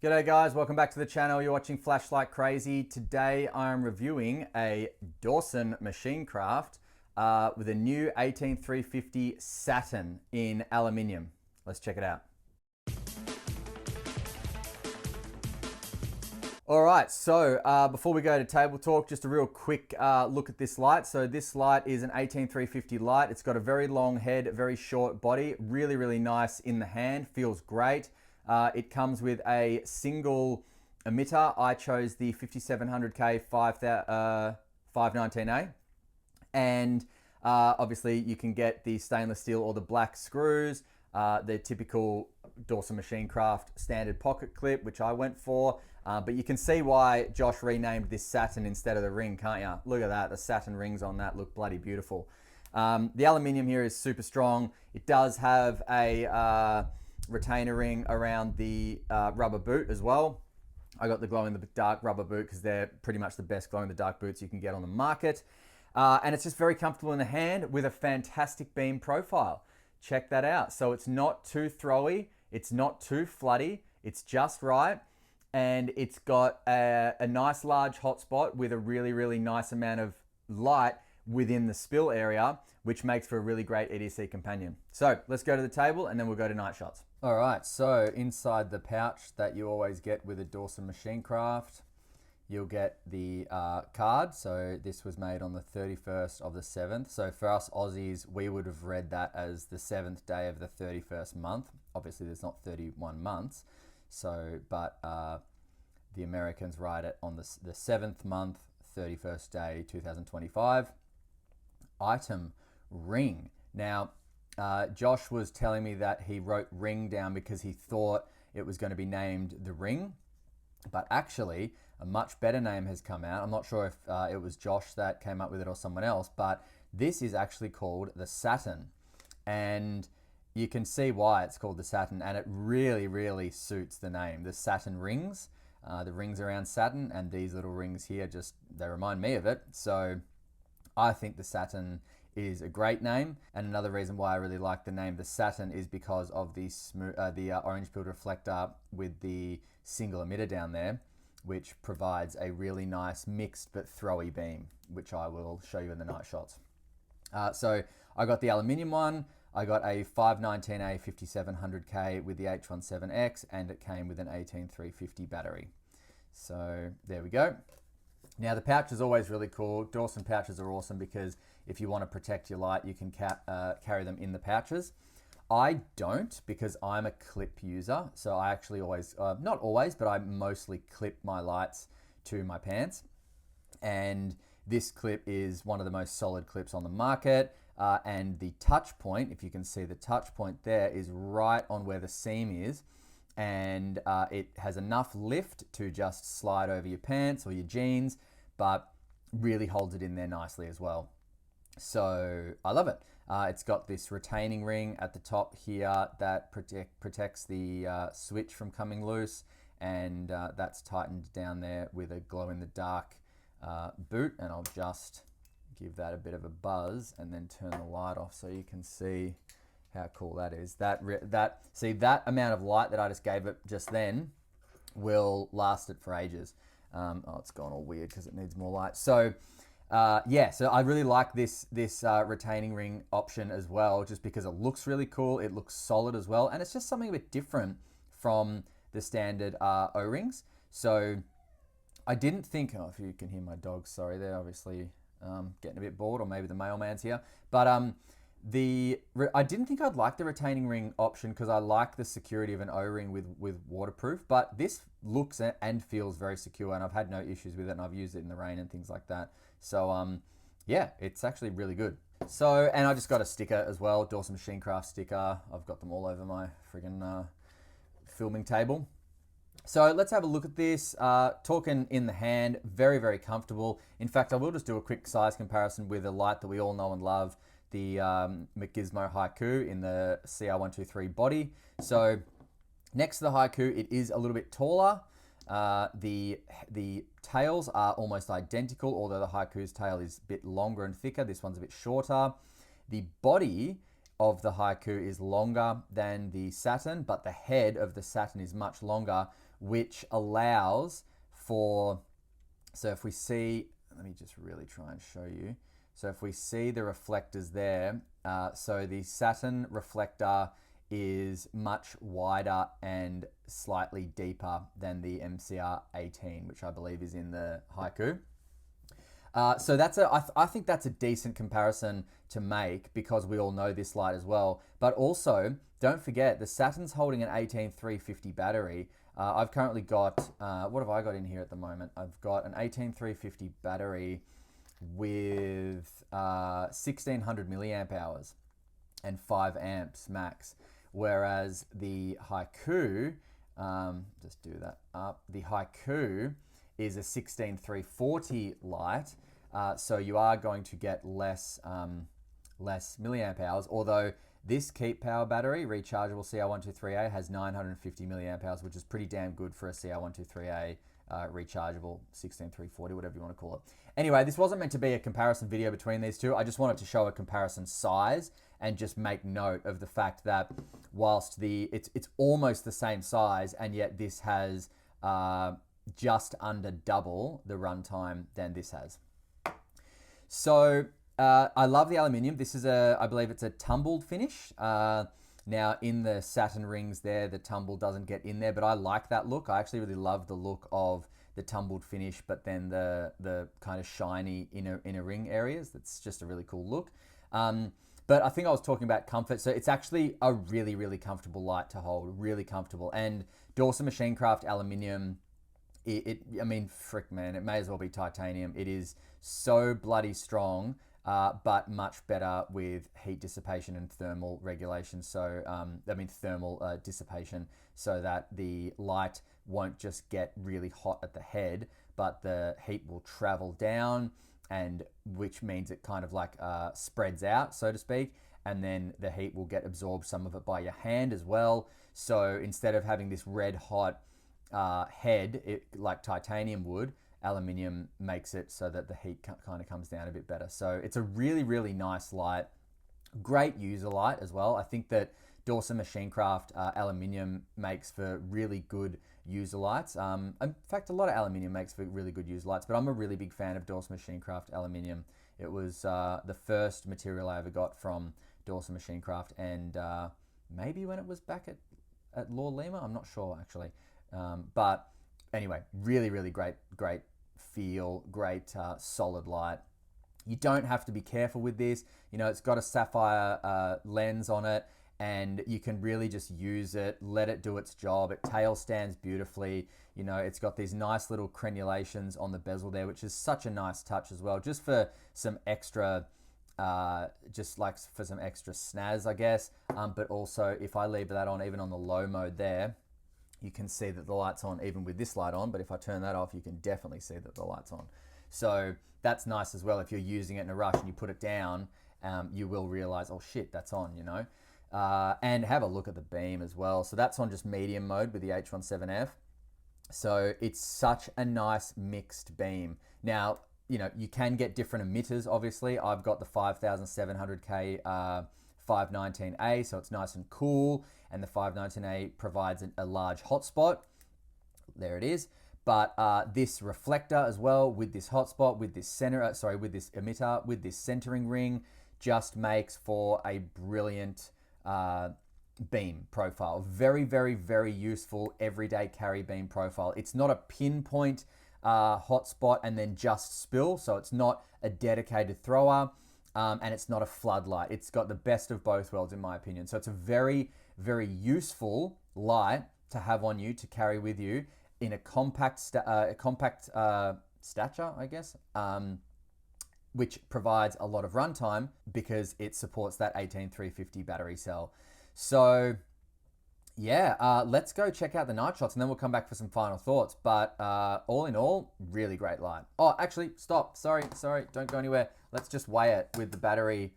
G'day guys, welcome back to the channel. You're watching Flashlight Crazy. Today I'm reviewing a Dawson machine craft with a new 18350 Saturn in aluminium. Let's check it out. All right, so before we go to table talk, just a real quick look at this light. So this light is an 18350 light. It's got a very long head, very short body, really nice in the hand, feels great. It comes with a single emitter. I chose the 5700K 519A, and obviously you can get the stainless steel or the black screws, the typical Dawson machine craft standard pocket clip, which I went for. But you can see why Josh renamed this Saturn instead of the ring, can't you? Look at that, the Saturn rings on that look bloody beautiful. The aluminium here is super strong. It does have a retainer ring around the rubber boot as well. I got the glow in the dark rubber boot because they're pretty much the best glow in the dark boots you can get on the market. And it's just very comfortable in the hand with a fantastic beam profile. Check that out. So it's not too throwy, it's not too floody, it's just right. And it's got a nice large hotspot with a really nice amount of light within the spill area, which makes for a really great EDC companion. So let's go to the table and then we'll go to night shots. All right, so inside the pouch that you always get with a Dawson machine craft, you'll get the card. So this was made on the 31st of the 7th. So for us Aussies, we would have read that as the 7th day of the 31st month. Obviously there's not 31 months. So, but the Americans write it on the 7th month, 31st day, 2025. Item ring. Now, Josh was telling me that he wrote ring down because he thought it was going to be named the ring, but actually a much better name has come out. I'm not sure if it was Josh that came up with it or someone else, but this is actually called the Saturn, and you can see why it's called the Saturn, and it really suits the name. The Saturn rings, the rings around Saturn, and these little rings here, just they remind me of it. So I think the Saturn is a great name, and another reason why I really like the name the Saturn is because of the orange pilled reflector with the single emitter down there, which provides a really nice mixed but throwy beam, which I will show you in the night shots. So I got the aluminium one. I got a 519A 5700K with the H17X, and it came with an 18350 battery. So there we go. Now the pouch is always really cool. Dawson pouches are awesome because if you want to protect your light, you can carry them in the pouches. I don't, because I'm a clip user. So I actually always, not always, but I mostly clip my lights to my pants. And this clip is one of the most solid clips on the market. And the touch point, if you can see the touch point there, is right on where the seam is. And it has enough lift to just slide over your pants or your jeans, but really holds it in there nicely as well. So I love it. It's got this retaining ring at the top here that protects the switch from coming loose, and that's tightened down there with a glow in the dark boot. And I'll just give that a bit of a buzz and then turn the light off so you can see how cool that is. See, that amount of light that I just gave it just then will last it for ages. Oh, it's gone all weird because it needs more light. So yeah, so I really like this retaining ring option as well, just because it looks really cool. It looks solid as well, and it's just something a bit different from the standard O-rings. So I didn't think, oh, if you can hear my dogs, sorry, they're obviously getting a bit bored, or maybe the mailman's here. But I didn't think I'd like the retaining ring option because I like the security of an O-ring with waterproof, but this looks and feels very secure, and I've had no issues with it, and I've used it in the rain and things like that. So yeah, it's actually really good. So, and I just got a sticker as well, Dawson Machine Craft sticker. I've got them all over my friggin' filming table. So let's have a look at this. Talking in the hand, very comfortable. In fact, I will just do a quick size comparison with a light that we all know and love, the Macgizmo Haiku in the CR123 body. So next to the Haiku, it is a little bit taller. The tails are almost identical, although the Haiku's tail is a bit longer and thicker. This one's a bit shorter. The body of the Haiku is longer than the Saturn, but the head of the Saturn is much longer, which allows for, so if we see, let me just really try and show you. So if we see the reflectors there, so the Saturn reflector is much wider and slightly deeper than the MCR 18, which I believe is in the Haiku. So I think that's a decent comparison to make because we all know this light as well. But also, don't forget, the Saturn's holding an 18350 battery. I've currently got, what have I got in here at the moment? I've got an 18350 battery with 1600 milliamp hours and 5 amps max. Whereas the Haiku, just do that up, the Haiku is a 16340 light, so you are going to get less milliamp hours, although this Keep Power battery, rechargeable CR123A, has 950 milliamp hours, which is pretty damn good for a CR123A rechargeable 16340, whatever you want to call it. Anyway, this wasn't meant to be a comparison video between these two. I just wanted to show a comparison size and just make note of the fact that whilst it's almost the same size, and yet this has just under double the runtime than this has. So I love the aluminium. This is I believe it's a tumbled finish. Now in the Saturn rings there, the tumble doesn't get in there, but I like that look. I actually really love the look of the tumbled finish, but then the kind of shiny inner ring areas. That's just a really cool look. But I think I was talking about comfort. So it's actually a really, really comfortable light to hold, really comfortable. And Dawson Machinecraft aluminium, I mean, frick man, it may as well be titanium. It is so bloody strong, but much better with heat dissipation and thermal regulation. So, I mean, thermal dissipation, so that the light won't just get really hot at the head, but the heat will travel down, and which means it kind of like spreads out, so to speak, and then the heat will get absorbed, some of it by your hand as well. So instead of having this red hot head, like titanium would, aluminium makes it so that the heat kind of comes down a bit better. So it's a really, really nice light. Great user light as well. I think that Dawson Machinecraft aluminium makes for really good user lights. In fact, a lot of aluminium makes for really good user lights, but I'm a really big fan of Dawson Machinecraft aluminium. It was the first material I ever got from Dawson Machinecraft, and maybe when it was back at Law Lima, I'm not sure actually. But anyway, really, really great feel, great solid light. You don't have to be careful with this. You know, it's got a sapphire lens on it, and you can really just use it, let it do its job. It tail stands beautifully. You know, it's got these nice little crenulations on the bezel there, which is such a nice touch as well, just for some extra, snaz, I guess. But also, if I leave that on, even on the low mode there, you can see that the light's on even with this light on, but if I turn that off, you can definitely see that the light's on. So that's nice as well. If you're using it in a rush and you put it down, you will realize, oh shit, that's on, you know. And have a look at the beam as well. So that's on just medium mode with the H17F. So it's such a nice mixed beam. Now, you know, you can get different emitters, obviously. I've got the 5700K 519A, so it's nice and cool. And the 519A provides a large hotspot. There it is. But this reflector as well, with this hotspot, with this with this emitter, with this centering ring, just makes for a brilliant beam profile. Very, very, very useful everyday carry beam profile. It's not a pinpoint hotspot and then just spill, so it's not a dedicated thrower, and it's not a floodlight. It's got the best of both worlds, in my opinion. So it's a very, very useful light to have on you, to carry with you in a compact stature, I guess, which provides a lot of runtime because it supports that 18350 battery cell. So yeah, let's go check out the night shots, and then we'll come back for some final thoughts. But all in all, really great light. Oh, actually, stop. Sorry, don't go anywhere. Let's just weigh it with the battery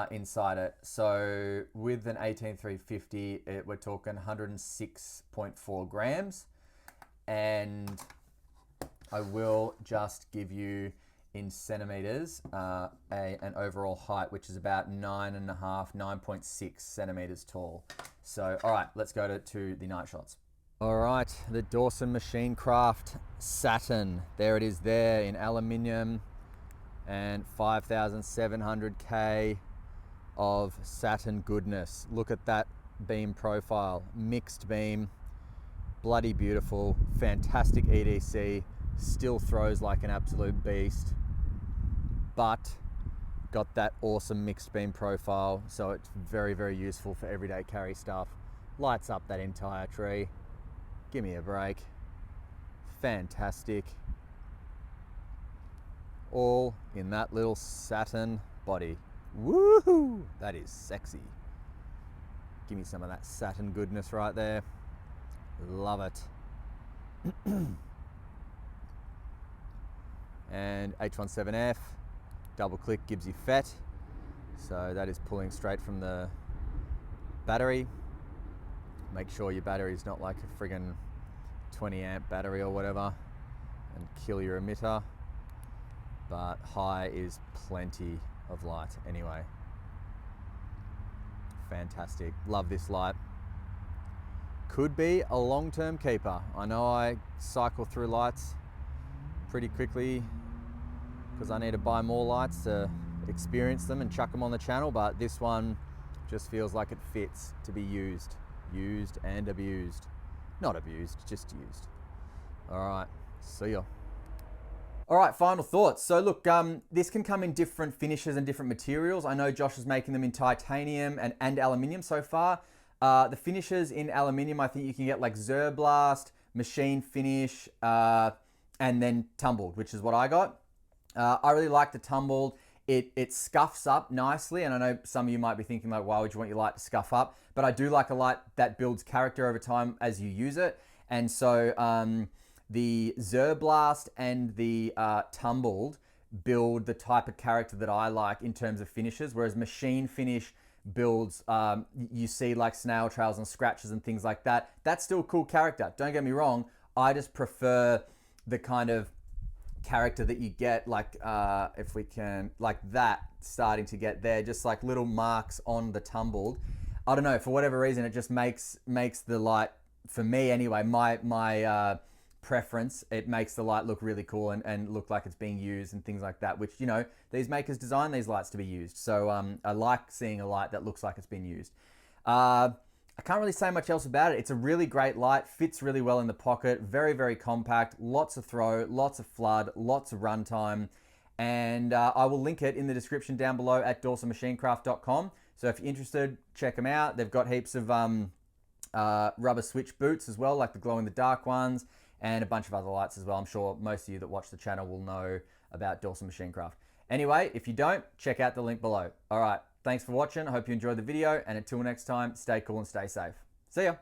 inside it. So with an 18350, we're talking 106.4 grams. And I will just give you in centimeters an overall height, which is about 9.6 centimeters tall. So, all right, let's go to the night shots. All right, the Dawson Machine Craft Saturn. There it is there in aluminium and 5,700K of Saturn goodness. Look at that beam profile, mixed beam, bloody beautiful, fantastic EDC, still throws like an absolute beast, but got that awesome mixed beam profile, so it's very, very useful for everyday carry stuff. Lights up that entire tree. Give me a break. Fantastic. All in that little Saturn body. Woohoo! That is sexy. Give me some of that Saturn goodness right there. Love it. And H17F, double click gives you FET. So that is pulling straight from the battery. Make sure your battery is not like a friggin' 20 amp battery or whatever and kill your emitter. But high is plenty of light anyway. Fantastic. Love this light. Could be a long-term keeper. I know I cycle through lights pretty quickly because I need to buy more lights to experience them and chuck them on the channel, but this one just feels like it fits to be used. Used and abused. Not abused, just used. All right, see ya. All right, final thoughts. So look, this can come in different finishes and different materials. I know Josh is making them in titanium and aluminium so far. The finishes in aluminium, I think you can get like Zerblast, machine finish, and then tumbled, which is what I got. I really like the tumbled. It scuffs up nicely, and I know some of you might be thinking like, why would you want your light to scuff up? But I do like a light that builds character over time as you use it. And so the Zerblast and the tumbled build the type of character that I like in terms of finishes, whereas machine finish builds, you see like snail trails and scratches and things like that. That's still a cool character, don't get me wrong. I just prefer the kind of character that you get, like if we can, like that starting to get there, just like little marks on the tumbled. I don't know, for whatever reason, it just makes the light, for me anyway, my preference, it makes the light look really cool and look like it's being used and things like that, which, you know, these makers design these lights to be used. So I like seeing a light that looks like it's been used. I can't really say much else about it. It's a really great light, fits really well in the pocket, very, very compact, lots of throw, lots of flood, lots of runtime. And I will link it in the description down below at dawsonmachinecraft.com. So if you're interested, check them out. They've got heaps of rubber switch boots as well, like the glow-in-the-dark ones, and a bunch of other lights as well. I'm sure most of you that watch the channel will know about Dawson Machinecraft. Anyway, if you don't, check out the link below. All right, thanks for watching. I hope you enjoyed the video, and until next time, stay cool and stay safe. See ya.